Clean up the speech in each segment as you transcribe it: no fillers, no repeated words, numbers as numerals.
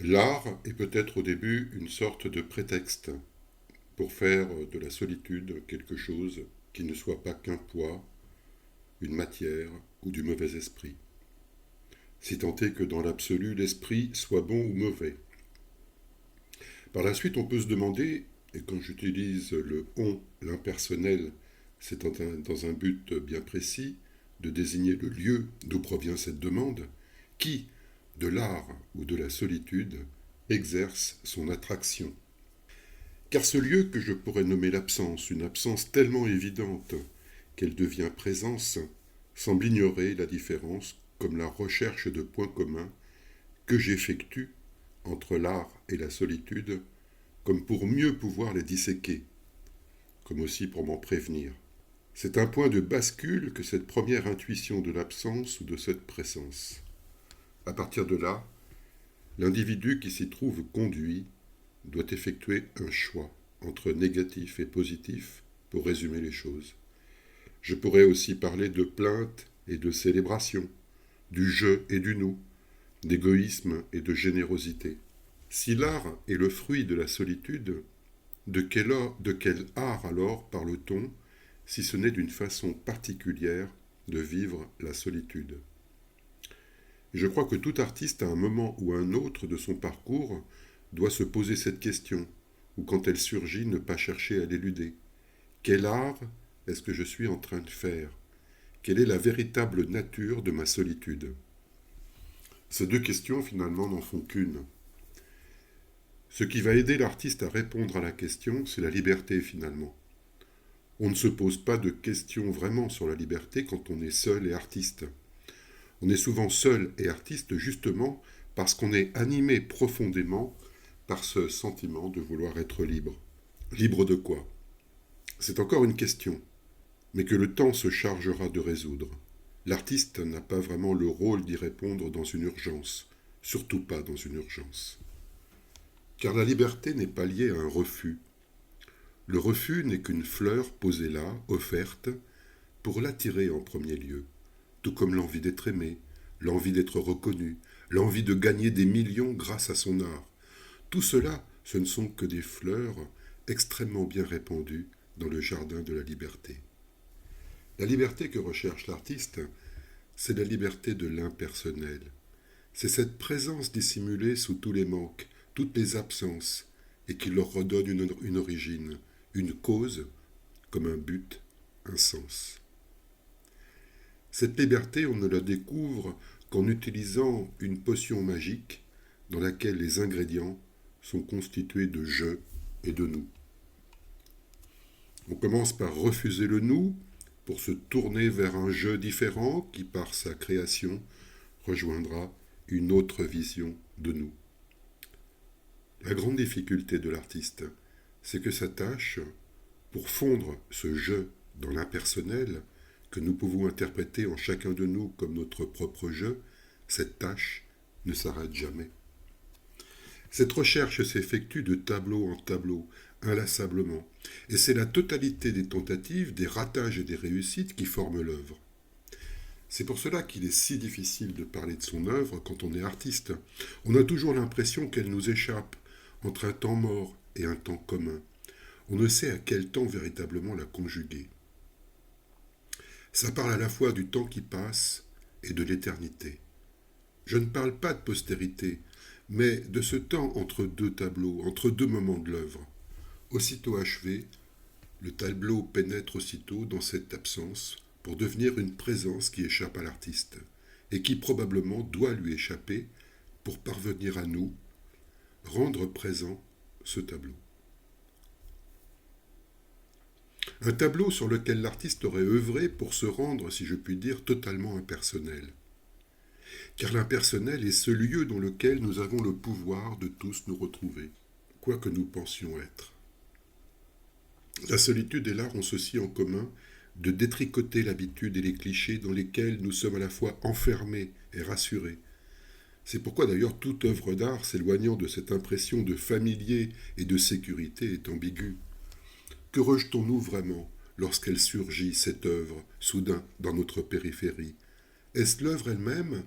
L'art est peut-être au début une sorte de prétexte pour faire de la solitude quelque chose qui ne soit pas qu'un poids, une matière ou du mauvais esprit. Si tant est que dans l'absolu l'esprit soit bon ou mauvais. Par la suite, on peut se demander, et quand j'utilise le on, l'impersonnel, c'est dans un but bien précis, de désigner le lieu d'où provient cette demande, qui, de l'art ou de la solitude, exerce son attraction. Car ce lieu que je pourrais nommer l'absence, une absence tellement évidente qu'elle devient présence, semble ignorer la différence comme la recherche de points communs que j'effectue entre l'art et la solitude, comme pour mieux pouvoir les disséquer, comme aussi pour m'en prévenir. C'est un point de bascule que cette première intuition de l'absence ou de cette présence. À partir de là, l'individu qui s'y trouve conduit doit effectuer un choix entre négatif et positif pour résumer les choses. Je pourrais aussi parler de plainte et de célébration, du je et du nous, d'égoïsme et de générosité. Si l'art est le fruit de la solitude, de quel art alors parle-t-on, si ce n'est d'une façon particulière de vivre la solitude? Je crois que tout artiste, à un moment ou à un autre de son parcours, doit se poser cette question, ou quand elle surgit, ne pas chercher à l'éluder. Quel art est-ce que je suis en train de faire? Quelle est la véritable nature de ma solitude? Ces deux questions, finalement, n'en font qu'une. Ce qui va aider l'artiste à répondre à la question, c'est la liberté, finalement. On ne se pose pas de questions vraiment sur la liberté quand on est seul et artiste. On est souvent seul et artiste justement parce qu'on est animé profondément par ce sentiment de vouloir être libre. Libre de quoi? C'est encore une question, mais que le temps se chargera de résoudre. L'artiste n'a pas vraiment le rôle d'y répondre dans une urgence, surtout pas dans une urgence. Car la liberté n'est pas liée à un refus. Le refus n'est qu'une fleur posée là, offerte, pour l'attirer en premier lieu, tout comme l'envie d'être aimé, l'envie d'être reconnu, l'envie de gagner des millions grâce à son art. Tout cela, ce ne sont que des fleurs extrêmement bien répandues dans le jardin de la liberté. La liberté que recherche l'artiste, c'est la liberté de l'impersonnel. C'est cette présence dissimulée sous tous les manques, toutes les absences, et qui leur redonne une origine, une cause, comme un but, un sens. Cette liberté, on ne la découvre qu'en utilisant une potion magique dans laquelle les ingrédients sont constitués de je et de nous. On commence par refuser le nous pour se tourner vers un je différent qui, par sa création, rejoindra une autre vision de nous. La grande difficulté de l'artiste, c'est que sa tâche, pour fondre ce je dans l'impersonnel, que nous pouvons interpréter en chacun de nous comme notre propre je, cette tâche ne s'arrête jamais. Cette recherche s'effectue de tableau en tableau, inlassablement, et c'est la totalité des tentatives, des ratages et des réussites qui forment l'œuvre. C'est pour cela qu'il est si difficile de parler de son œuvre quand on est artiste. On a toujours l'impression qu'elle nous échappe, entre un temps mort et un temps commun. On ne sait à quel temps véritablement la conjuguer. Ça parle à la fois du temps qui passe et de l'éternité. Je ne parle pas de postérité, mais de ce temps entre deux tableaux, entre deux moments de l'œuvre. Aussitôt achevé, le tableau pénètre aussitôt dans cette absence pour devenir une présence qui échappe à l'artiste, et qui probablement doit lui échapper pour parvenir à nous, rendre présent ce tableau. Un tableau sur lequel l'artiste aurait œuvré pour se rendre, si je puis dire, totalement impersonnel. Car l'impersonnel est ce lieu dans lequel nous avons le pouvoir de tous nous retrouver, quoi que nous pensions être. La solitude et l'art ont ceci en commun de détricoter l'habitude et les clichés dans lesquels nous sommes à la fois enfermés et rassurés. C'est pourquoi d'ailleurs toute œuvre d'art s'éloignant de cette impression de familier et de sécurité est ambiguë. Que rejetons-nous vraiment lorsqu'elle surgit, cette œuvre, soudain, dans notre périphérie? Est-ce l'œuvre elle-même,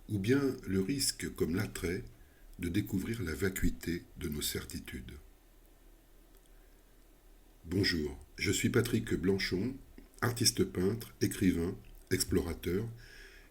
ou bien le risque, comme l'attrait, de découvrir la vacuité de nos certitudes. Bonjour, je suis Patrick Blanchon, artiste peintre, écrivain, explorateur,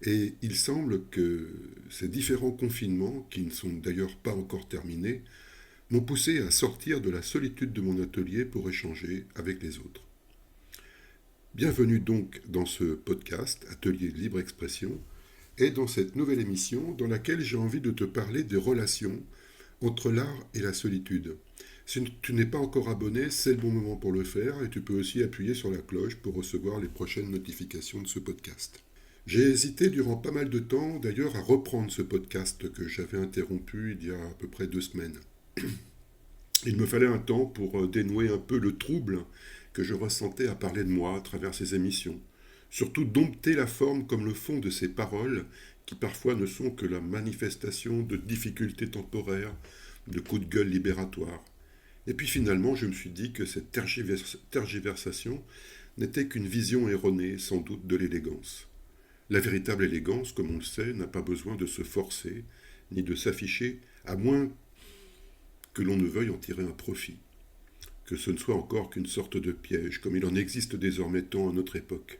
et il semble que ces différents confinements, qui ne sont d'ailleurs pas encore terminés, m'ont poussé à sortir de la solitude de mon atelier pour échanger avec les autres. Bienvenue donc dans ce podcast, Atelier de Libre Expression, et dans cette nouvelle émission dans laquelle j'ai envie de te parler des relations entre l'art et la solitude. Si tu n'es pas encore abonné, c'est le bon moment pour le faire et tu peux aussi appuyer sur la cloche pour recevoir les prochaines notifications de ce podcast. J'ai hésité durant pas mal de temps d'ailleurs à reprendre ce podcast que j'avais interrompu il y a à peu près 2 semaines. Il me fallait un temps pour dénouer un peu le trouble que je ressentais à parler de moi à travers ces émissions. Surtout dompter la forme comme le fond de ces paroles qui parfois ne sont que la manifestation de difficultés temporaires, de coups de gueule libératoires. Et puis finalement, je me suis dit que cette tergiversation n'était qu'une vision erronée, sans doute, de l'élégance. La véritable élégance, comme on le sait, n'a pas besoin de se forcer, ni de s'afficher, à moins que l'on ne veuille en tirer un profit. Que ce ne soit encore qu'une sorte de piège, comme il en existe désormais tant à notre époque.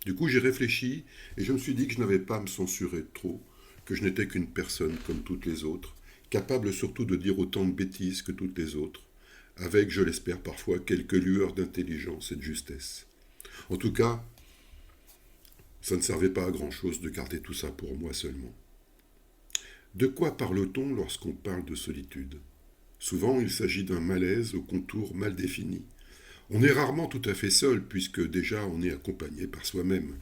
Du coup, j'ai réfléchi et je me suis dit que je n'avais pas à me censurer trop, que je n'étais qu'une personne comme toutes les autres, capable surtout de dire autant de bêtises que toutes les autres, avec, je l'espère parfois, quelques lueurs d'intelligence et de justesse. En tout cas, ça ne servait pas à grand-chose de garder tout ça pour moi seulement. De quoi parle-t-on lorsqu'on parle de solitude ? Souvent, il s'agit d'un malaise aux contours mal définis. On est rarement tout à fait seul, puisque déjà on est accompagné par soi-même.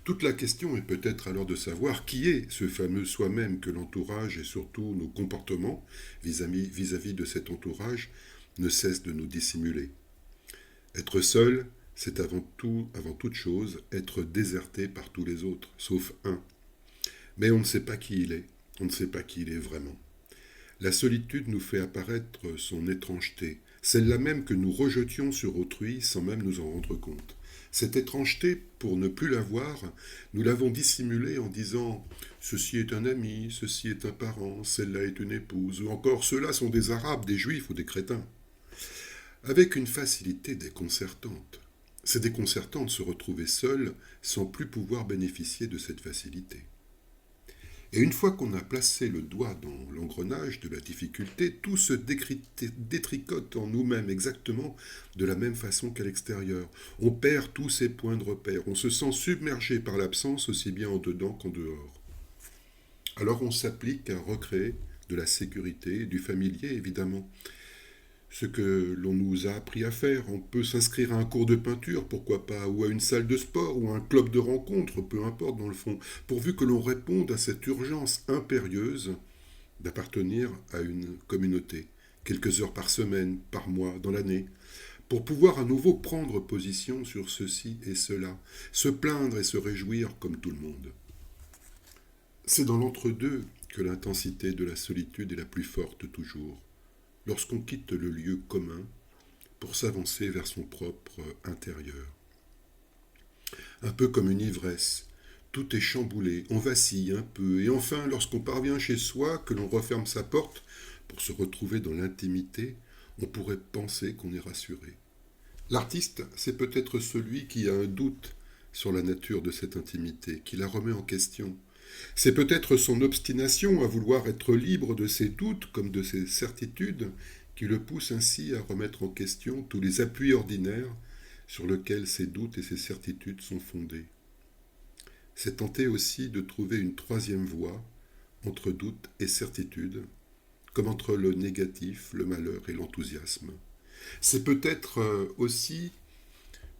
Toute la question est peut-être alors de savoir qui est ce fameux soi-même que l'entourage et surtout nos comportements vis-à-vis de cet entourage ne cessent de nous dissimuler. Être seul, c'est avant toute chose, être déserté par tous les autres, sauf un. Mais on ne sait pas qui il est, on ne sait pas qui il est vraiment. La solitude nous fait apparaître son étrangeté, celle-là même que nous rejetions sur autrui sans même nous en rendre compte. Cette étrangeté, pour ne plus la voir, nous l'avons dissimulée en disant « ceci est un ami, ceci est un parent, celle-là est une épouse » ou encore « ceux-là sont des Arabes, des Juifs ou des crétins » avec une facilité déconcertante. C'est déconcertant de se retrouver seul sans plus pouvoir bénéficier de cette facilité. Et une fois qu'on a placé le doigt dans l'engrenage de la difficulté, tout se détricote en nous-mêmes exactement de la même façon qu'à l'extérieur. On perd tous ses points de repère, on se sent submergé par l'absence aussi bien en dedans qu'en dehors. Alors on s'applique à recréer de la sécurité, du familier évidemment. Ce que l'on nous a appris à faire. On peut s'inscrire à un cours de peinture, pourquoi pas, ou à une salle de sport, ou à un club de rencontres, peu importe dans le fond, pourvu que l'on réponde à cette urgence impérieuse d'appartenir à une communauté, quelques heures par semaine, par mois, dans l'année, pour pouvoir à nouveau prendre position sur ceci et cela, se plaindre et se réjouir comme tout le monde. C'est dans l'entre-deux que l'intensité de la solitude est la plus forte toujours. Lorsqu'on quitte le lieu commun pour s'avancer vers son propre intérieur. Un peu comme une ivresse, tout est chamboulé, on vacille un peu, et enfin, lorsqu'on parvient chez soi, que l'on referme sa porte pour se retrouver dans l'intimité, on pourrait penser qu'on est rassuré. L'artiste, c'est peut-être celui qui a un doute sur la nature de cette intimité, qui la remet en question. C'est peut-être son obstination à vouloir être libre de ses doutes comme de ses certitudes qui le pousse ainsi à remettre en question tous les appuis ordinaires sur lesquels ses doutes et ses certitudes sont fondés. C'est tenter aussi de trouver une troisième voie entre doute et certitude, comme entre le négatif, le malheur et l'enthousiasme. C'est peut-être aussi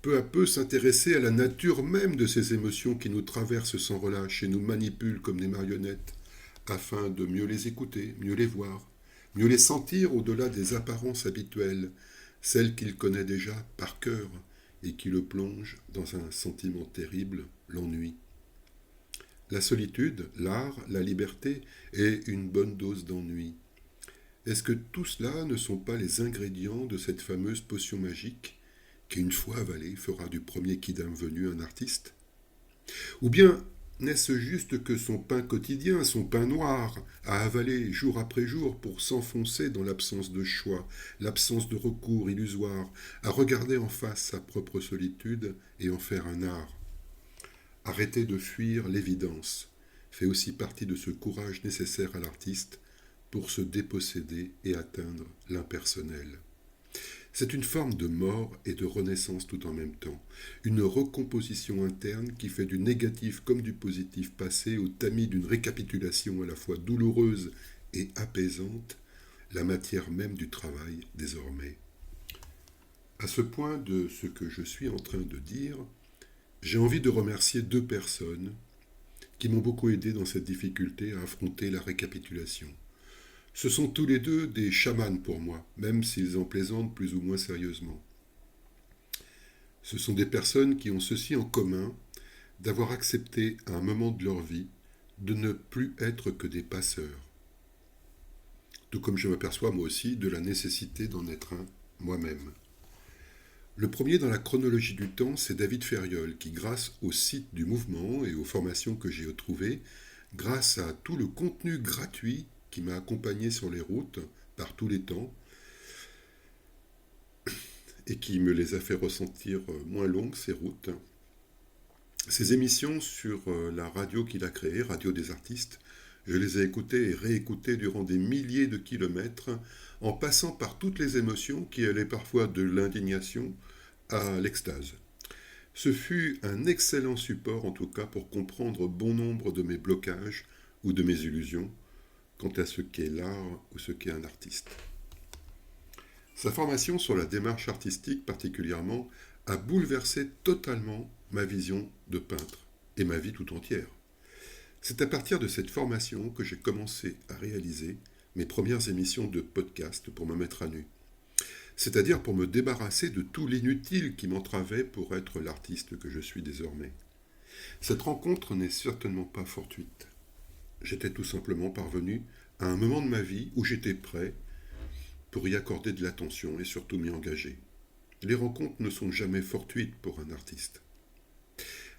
peu à peu s'intéresser à la nature même de ces émotions qui nous traversent sans relâche et nous manipulent comme des marionnettes, afin de mieux les écouter, mieux les voir, mieux les sentir au-delà des apparences habituelles, celles qu'il connaît déjà par cœur et qui le plongent dans un sentiment terrible, l'ennui. La solitude, l'art, la liberté est une bonne dose d'ennui. Est-ce que tout cela ne sont pas les ingrédients de cette fameuse potion magique qui, une fois avalée, fera du premier quidam venu un artiste ? Ou bien N'est-ce juste que son pain quotidien, son pain noir, à avaler jour après jour pour s'enfoncer dans l'absence de choix, l'absence de recours illusoire, à regarder en face sa propre solitude et en faire un art. Arrêter de fuir l'évidence fait aussi partie de ce courage nécessaire à l'artiste pour se déposséder et atteindre l'impersonnel. C'est une forme de mort et de renaissance tout en même temps, une recomposition interne qui fait du négatif comme du positif passé au tamis d'une récapitulation à la fois douloureuse et apaisante, la matière même du travail désormais. À ce point de ce que je suis en train de dire, j'ai envie de remercier 2 personnes qui m'ont beaucoup aidé dans cette difficulté à affronter la récapitulation. Ce sont tous les 2 des chamans pour moi, même s'ils en plaisantent plus ou moins sérieusement. Ce sont des personnes qui ont ceci en commun, d'avoir accepté à un moment de leur vie de ne plus être que des passeurs. Tout comme je m'aperçois moi aussi de la nécessité d'en être un moi-même. Le premier dans la chronologie du temps, c'est David Ferriol, qui grâce au site du mouvement et aux formations que j'ai retrouvées, grâce à tout le contenu gratuit qui m'a accompagné sur les routes par tous les temps, et qui me les a fait ressentir moins longues, ces routes. Ces émissions sur la radio qu'il a créée, Radio des Artistes, je les ai écoutées et réécoutées durant des milliers de kilomètres, en passant par toutes les émotions qui allaient parfois de l'indignation à l'extase. Ce fut un excellent support, en tout cas, pour comprendre bon nombre de mes blocages ou de mes illusions quant à ce qu'est l'art ou ce qu'est un artiste. Sa formation sur la démarche artistique particulièrement a bouleversé totalement ma vision de peintre et ma vie tout entière. C'est à partir de cette formation que j'ai commencé à réaliser mes premières émissions de podcast pour me mettre à nu. C'est-à-dire pour me débarrasser de tout l'inutile qui m'entravait pour être l'artiste que je suis désormais. Cette rencontre n'est certainement pas fortuite. J'étais tout simplement parvenu à un moment de ma vie où j'étais prêt pour y accorder de l'attention et surtout m'y engager. Les rencontres ne sont jamais fortuites pour un artiste.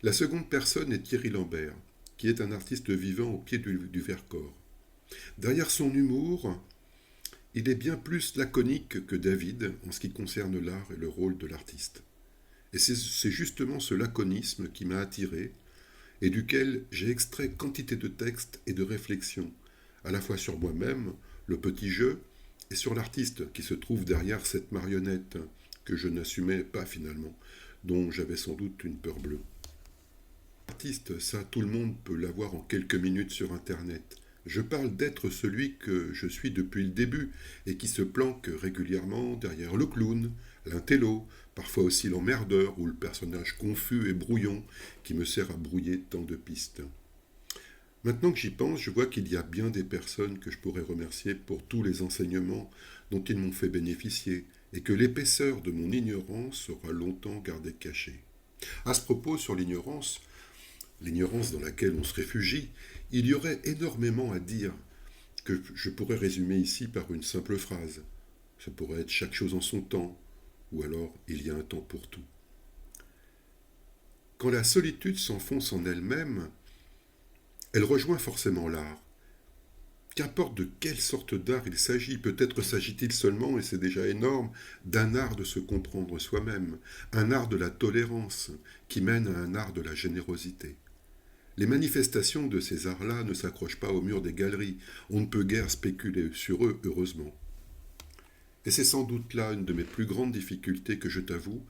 La seconde personne est Thierry Lambert, qui est un artiste vivant au pied du Vercors. Derrière son humour, il est bien plus laconique que David en ce qui concerne l'art et le rôle de l'artiste. Et c'est justement ce laconisme qui m'a attiré et duquel j'ai extrait quantité de textes et de réflexions, à la fois sur moi-même, le petit jeu, et sur l'artiste qui se trouve derrière cette marionnette que je n'assumais pas finalement, dont j'avais sans doute une peur bleue. L'artiste, ça tout le monde peut l'avoir en quelques minutes sur Internet. Je parle d'être celui que je suis depuis le début et qui se planque régulièrement derrière le clown, l'intello, parfois aussi l'emmerdeur ou le personnage confus et brouillon qui me sert à brouiller tant de pistes. Maintenant que j'y pense, je vois qu'il y a bien des personnes que je pourrais remercier pour tous les enseignements dont ils m'ont fait bénéficier et que l'épaisseur de mon ignorance sera longtemps gardée cachée. À ce propos, sur l'ignorance dans laquelle on se réfugie, il y aurait énormément à dire que je pourrais résumer ici par une simple phrase. Ça pourrait être chaque chose en son temps, ou alors il y a un temps pour tout. Quand la solitude s'enfonce en elle-même, elle rejoint forcément l'art. Qu'importe de quelle sorte d'art il s'agit, peut-être s'agit-il seulement, et c'est déjà énorme, d'un art de se comprendre soi-même, un art de la tolérance qui mène à un art de la générosité. Les manifestations de ces arts-là ne s'accrochent pas au mur des galeries, on ne peut guère spéculer sur eux, heureusement. Et c'est sans doute là une de mes plus grandes difficultés que je t'avoue,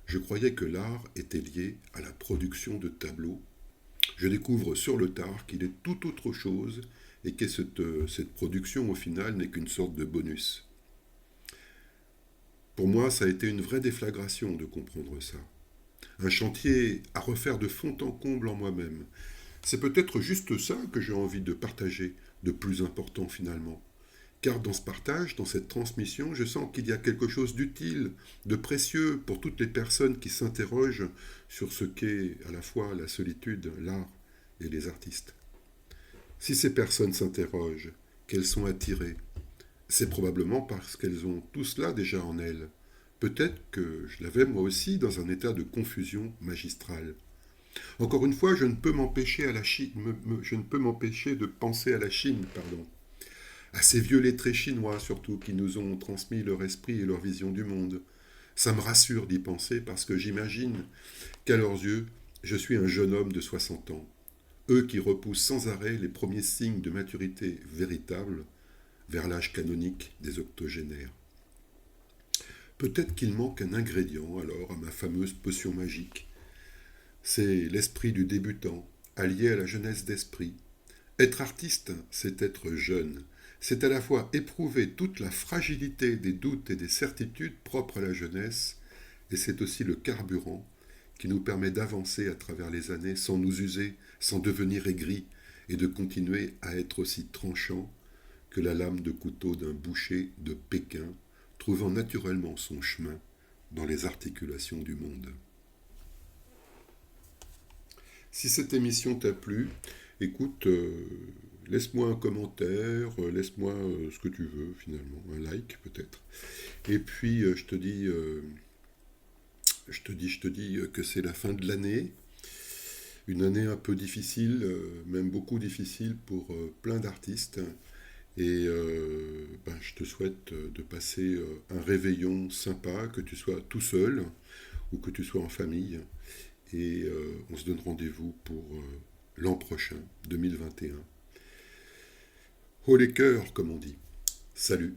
je croyais que l'art était lié à la production de tableaux. Je découvre sur le tard qu'il est tout autre chose et que cette production au final n'est qu'une sorte de bonus. Pour moi, ça a été une vraie déflagration de comprendre ça. Un chantier à refaire de fond en comble en moi-même. C'est peut-être juste ça que j'ai envie de partager, de plus important finalement. Car dans ce partage, dans cette transmission, je sens qu'il y a quelque chose d'utile, de précieux pour toutes les personnes qui s'interrogent sur ce qu'est à la fois la solitude, l'art et les artistes. Si ces personnes s'interrogent, qu'elles sont attirées, c'est probablement parce qu'elles ont tout cela déjà en elles. Peut-être que je l'avais moi aussi dans un état de confusion magistrale. Encore une fois, je ne peux m'empêcher à la Chine, je ne peux m'empêcher de penser à la Chine, pardon, à ces vieux lettrés chinois surtout qui nous ont transmis leur esprit et leur vision du monde. Ça me rassure d'y penser parce que j'imagine qu'à leurs yeux, je suis un jeune homme de 60 ans, eux qui repoussent sans arrêt les premiers signes de maturité véritable vers l'âge canonique des octogénaires. Peut-être qu'il manque un ingrédient alors à ma fameuse potion magique. C'est l'esprit du débutant, allié à la jeunesse d'esprit. Être artiste, c'est être jeune. C'est à la fois éprouver toute la fragilité des doutes et des certitudes propres à la jeunesse, et c'est aussi le carburant qui nous permet d'avancer à travers les années sans nous user, sans devenir aigris, et de continuer à être aussi tranchant que la lame de couteau d'un boucher de Pékin, trouvant naturellement son chemin dans les articulations du monde. Si cette émission t'a plu, écoute, laisse-moi un commentaire, laisse-moi ce que tu veux finalement, un like peut-être. Et puis je te dis que c'est la fin de l'année, une année un peu difficile, même beaucoup difficile pour plein d'artistes. Et je te souhaite de passer un réveillon sympa, que tu sois tout seul ou que tu sois en famille. Et on se donne rendez-vous pour l'an prochain, 2021. Haut les cœurs, comme on dit. Salut.